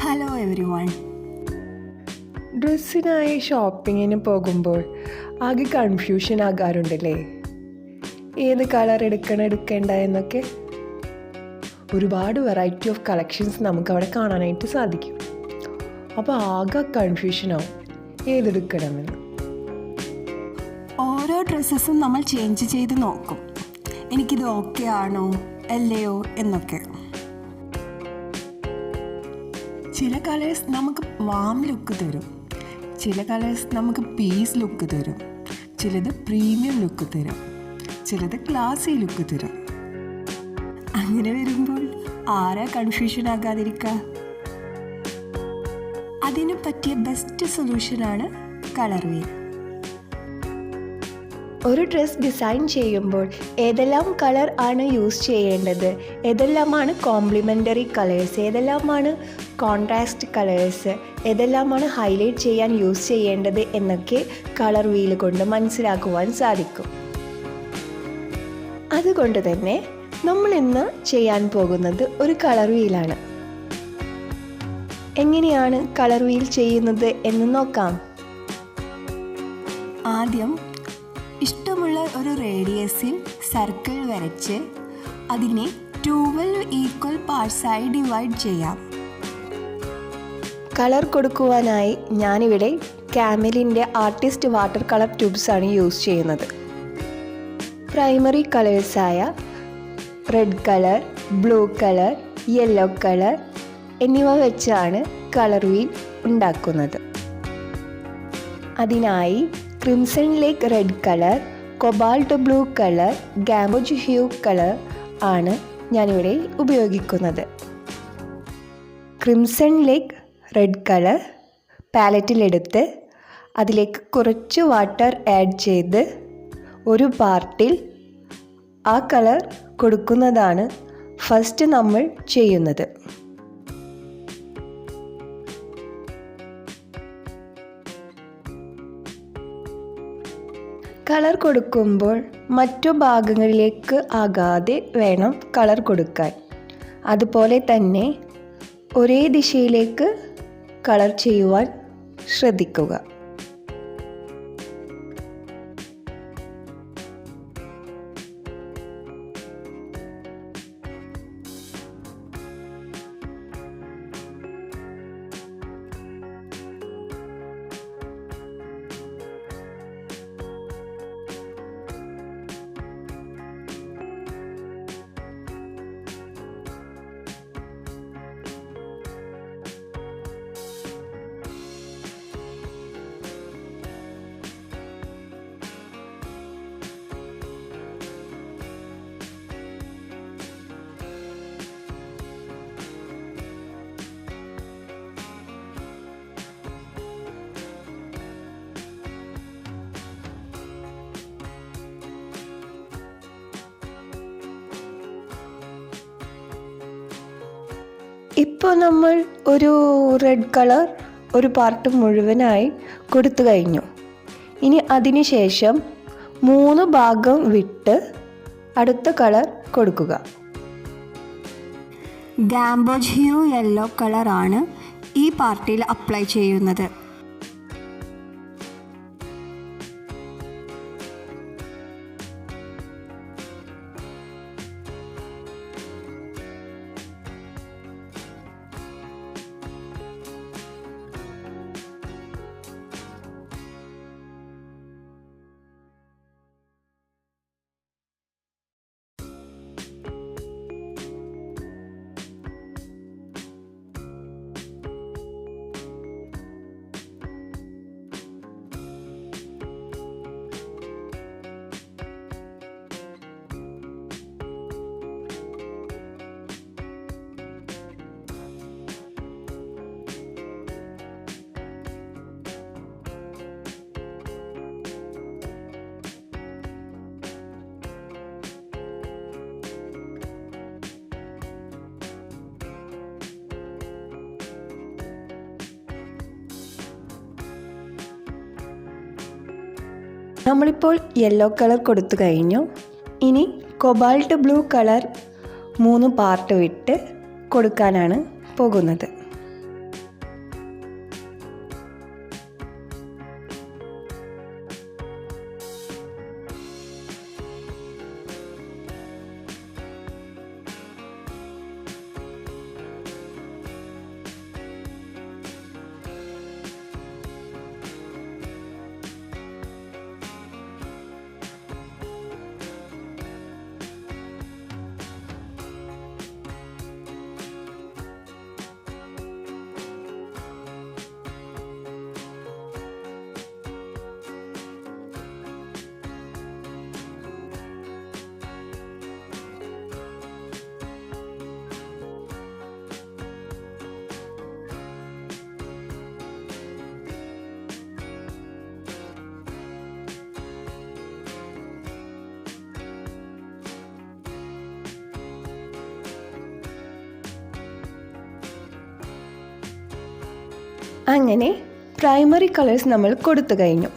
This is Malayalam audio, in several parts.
Hello every one. ഡ്രസ്സിനായി ഷോപ്പിങ്ങിന് പോകുമ്പോൾ ആകെ കൺഫ്യൂഷൻ ആകാറുണ്ടല്ലേ? ഏത് കളർ എടുക്കേണ്ട എന്നൊക്കെ. ഒരുപാട് വെറൈറ്റി ഓഫ് കളക്ഷൻസ് നമുക്കവിടെ കാണാനായിട്ട് സാധിക്കും. അപ്പോൾ ആകെ കൺഫ്യൂഷനാവും ഏതെടുക്കണമെന്ന്. ഓരോ ഡ്രസ്സസും നമ്മൾ ചേഞ്ച് ചെയ്ത് നോക്കും, എനിക്കിത് ഓക്കെ ആണോ അല്ലയോ എന്നൊക്കെ. ചില കളേഴ്സ് നമുക്ക് വാം ലുക്ക് തരും, ചില കളേഴ്സ് നമുക്ക് പീസ് ലുക്ക് തരും, ചിലത് പ്രീമിയം ലുക്ക് തരും, ചിലത് ക്ലാസി ലുക്ക് തരും. അങ്ങനെ വരുമ്പോൾ ആരാ കൺഫ്യൂഷൻ ആകാതിരിക്കുക? അതിന് പറ്റിയ ബെസ്റ്റ് സൊല്യൂഷനാണ് കളർ വീൽ. ഒരു ഡ്രസ്സ് ഡിസൈൻ ചെയ്യുമ്പോൾ ഏതെല്ലാം കളർ ആണ് യൂസ് ചെയ്യേണ്ടത്, ഏതെല്ലാമാണ് കോംപ്ലിമെൻ്ററി കളേഴ്സ്, ഏതെല്ലാമാണ് കോൺട്രാസ്റ്റ് കളേഴ്സ്, ഏതെല്ലാമാണ് ഹൈലൈറ്റ് ചെയ്യാൻ യൂസ് ചെയ്യേണ്ടത് എന്നൊക്കെ കളർ വീൽ കൊണ്ട് മനസ്സിലാക്കുവാൻ സാധിക്കും. അതുകൊണ്ട് തന്നെ നമ്മൾ ഇന്ന് ചെയ്യാൻ പോകുന്നത് ഒരു കളർ വീലാണ്. എങ്ങനെയാണ് കളർ വീൽ ചെയ്യുന്നത് എന്ന് നോക്കാം. ആദ്യം ഇഷ്ടമുള്ള ഒരു റേഡിയസിൽ സർക്കിൾ വരച്ച് അതിനെ 12 ഈക്വൽ പാർട്സായി ഡിവൈഡ് ചെയ്യാം. കളർ കൊടുക്കുവാനായി ഞാനിവിടെ കാമലിൻ്റെ ആർട്ടിസ്റ്റ് വാട്ടർ കളർ ട്യൂബ്സാണ് യൂസ് ചെയ്യുന്നത്. പ്രൈമറി കളേഴ്സായ red colour, blue colour, yellow colour എന്നിവ വെച്ചാണ് കളർ വീൽ ഉണ്ടാക്കുന്നത്. അതിനായി crimson lake red colour, cobalt blue colour, gamboge hue colour ആണ് ഞാനിവിടെ ഉപയോഗിക്കുന്നത്. ക്രിംസൺ ലേക്ക് റെഡ് കളർ പാലറ്റിലെടുത്ത് അതിലേക്ക് കുറച്ച് വാട്ടർ ആഡ് ചെയ്ത് ഒരു പാർട്ടിൽ ആ കളർ കൊടുക്കുന്നതാണ് ഫസ്റ്റ് നമ്മൾ ചെയ്യുന്നത്. കളർ കൊടുക്കുമ്പോൾ മറ്റു ഭാഗങ്ങളിലേക്ക് ആകാതെ വേണം കളർ കൊടുക്കാൻ. അതുപോലെ തന്നെ ഒരേ ദിശയിലേക്ക് കളർ ചെയ്യുവാൻ ശ്രദ്ധിക്കുക. ഇപ്പോൾ നമ്മൾ ഒരു റെഡ് കളർ ഒരു പാർട്ട് മുഴുവനായി കൊടുത്തു കഴിഞ്ഞു. ഇനി അതിന് ശേഷം 3 ഭാഗം വിട്ട് അടുത്ത കളർ കൊടുക്കുക. ഗാംബോജ് ഹ്യൂ യെല്ലോ കളറാണ് ഈ പാർട്ടിൽ അപ്ലൈ ചെയ്യുന്നത്. നമ്മളിപ്പോൾ യെല്ലോ കളർ കൊടുത്തു കഴിഞ്ഞു. ഇനി കൊബാൾട്ട് ബ്ലൂ കളർ 3 പാർട്ട് വിട്ട് കൊടുക്കാനാണ് പോകുന്നത്. അങ്ങനെ പ്രൈമറി കളേഴ്സ് നമ്മൾ കൊടുത്തു കഴിഞ്ഞു.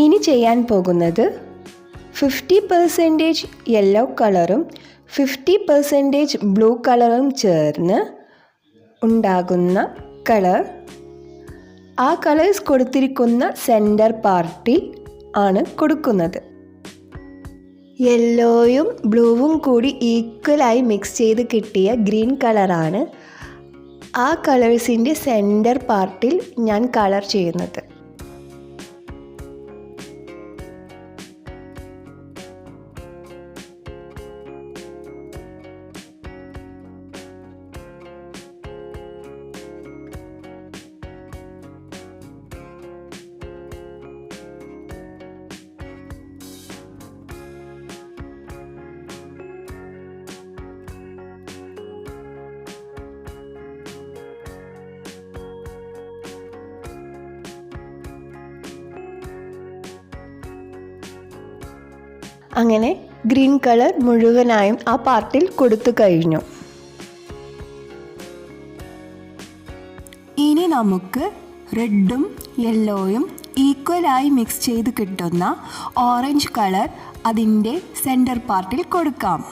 ഇനി ചെയ്യാൻ പോകുന്നത് 50% യെല്ലോ കളറും 50% ബ്ലൂ കളറും ചേർന്ന് ഉണ്ടാകുന്ന കളർ ആ കളേഴ്സ് കൊടുത്തിരിക്കുന്ന സെൻറ്റർ പാർട്ടിൽ ആണ് കൊടുക്കുന്നത്. യെല്ലോയും ബ്ലൂവും കൂടി ഈക്വലായി മിക്സ് ചെയ്ത് കിട്ടിയ ഗ്രീൻ കളറാണ് ആ കളേഴ്സിൻ്റെ സെൻറ്റർ പാർട്ടിൽ ഞാൻ കളർ ചെയ്യുന്നത്. അങ്ങനെ ഗ്രീൻ കളർ മുഴുവനായും ആ പാർട്ടിൽ കൊടുത്തു കഴിഞ്ഞു. ഇനി നമുക്ക് റെഡും യെല്ലോയും ഈക്വലായി മിക്സ് ചെയ്ത് കിട്ടുന്ന ഓറഞ്ച് കളർ അതിൻ്റെ സെൻറ്റർ പാർട്ടിൽ കൊടുക്കാം.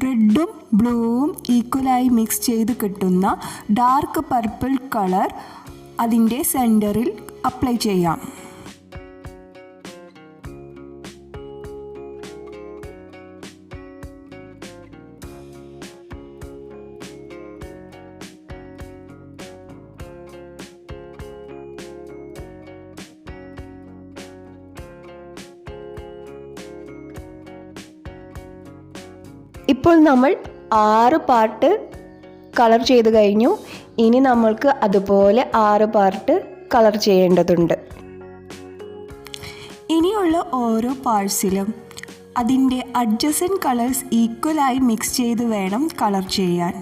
റെഡും ബ്ലൂവും ഈക്വലായി മിക്സ് ചെയ്ത് കിട്ടുന്ന ഡാർക്ക് പർപ്പിൾ കളർ അതിൻ്റെ സെൻറ്ററിൽ അപ്ലൈ ചെയ്യാം. ഇപ്പോൾ നമ്മൾ 6 പാർട്ട് കളർ ചെയ്ത് കഴിഞ്ഞു. ഇനി നമ്മൾക്ക് അതുപോലെ 6 പാർട്ട് കളർ ചെയ്യേണ്ടതുണ്ട്. ഇനിയുള്ള ഓരോ പാർട്സിലും അതിൻ്റെ അഡ്ജസൻറ്റ് കളേഴ്സ് ഈക്വലായി മിക്സ് ചെയ്ത് വേണം കളർ ചെയ്യാൻ.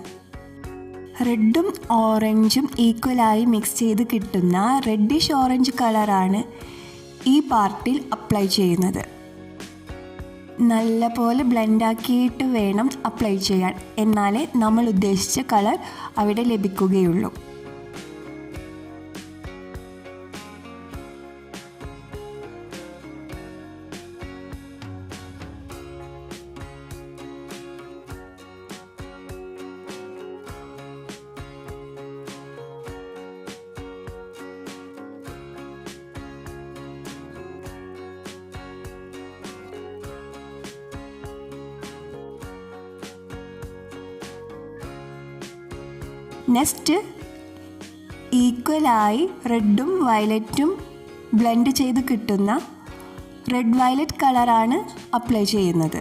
റെഡും ഓറഞ്ചും ഈക്വലായി മിക്സ് ചെയ്ത് കിട്ടുന്ന റെഡിഷ് ഓറഞ്ച് കളറാണ് ഈ പാർട്ടിൽ അപ്ലൈ ചെയ്യുന്നത്. നല്ല പോലെ ബ്ലെൻഡാക്കിയിട്ട് വേണം അപ്ലൈ ചെയ്യാൻ, എന്നാലേ നമ്മൾ ഉദ്ദേശിച്ച കളർ അവിടെ ലഭിക്കുകയുള്ളൂ. നെക്സ്റ്റ് ഈക്വലായി റെഡും വയലറ്റും ബ്ലെൻഡ് ചെയ്ത് കിട്ടുന്ന റെഡ് വയലറ്റ് കളറാണ് അപ്ലൈ ചെയ്യുന്നത്.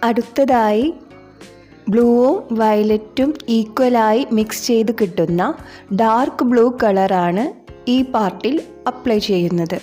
അടുത്തതായി ബ്ലൂവും വയലറ്റും ഈക്വലായി മിക്സ് ചെയ്ത് കിട്ടുന്ന ഡാർക്ക് ബ്ലൂ കളറാണ് ഈ പാർട്ടിൽ അപ്ലൈ ചെയ്യുന്നത്.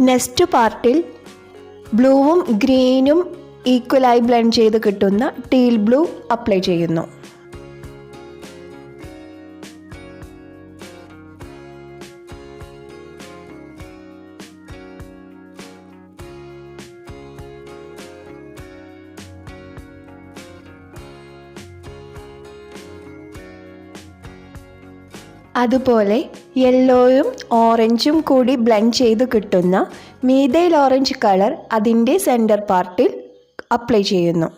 നെക്സ്റ്റ് പാർട്ടിൽ ബ്ലൂവും ഗ്രീനും ഈക്വലായി ബ്ലെൻഡ് ചെയ്ത് കിട്ടുന്ന ടീൽ ബ്ലൂ അപ്ലൈ ചെയ്യുന്നു. അതുപോലെ യെല്ലോയും ഓറഞ്ചും കൂടി ബ്ലെൻഡ് ചെയ്ത് കിട്ടുന്ന മീഥൈൽ ഓറഞ്ച് കളർ അതിൻ്റെ സെൻറ്റർ പാർട്ടിൽ അപ്ലൈ ചെയ്യുന്നു.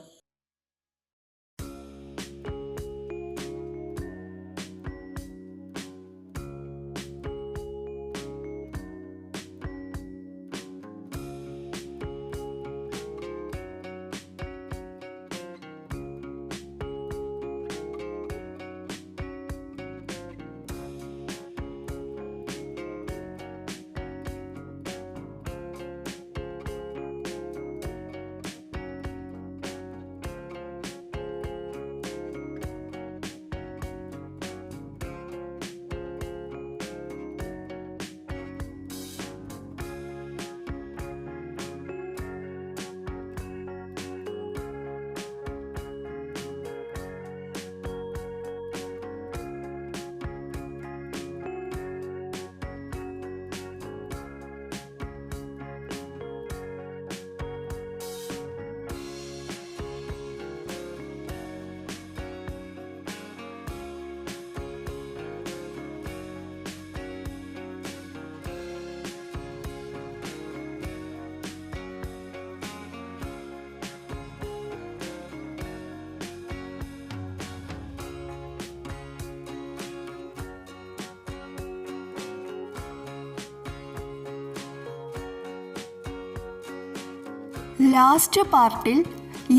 ലാസ്റ്റ് പാർട്ടിൽ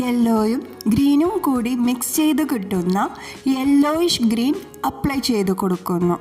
യെല്ലോയും ഗ്രീനും കൂടി മിക്സ് ചെയ്ത് കിട്ടുന്ന യെല്ലോയിഷ് ഗ്രീൻ അപ്ലൈ ചെയ്ത് കൊടുക്കുന്നു.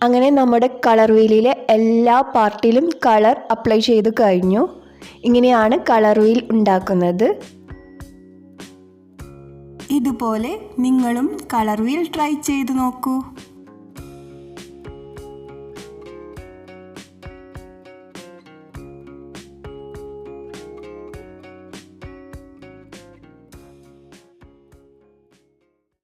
അങ്ങനെ നമ്മുടെ കളർ വീലിലെ എല്ലാ പാർട്ടിലും കളർ അപ്ലൈ ചെയ്ത് കഴിഞ്ഞു. ഇങ്ങനെയാണ് കളർ വീൽ ഉണ്ടാക്കുന്നത്. ഇതുപോലെ നിങ്ങളും കളർ വീൽ ട്രൈ ചെയ്ത് നോക്കൂ.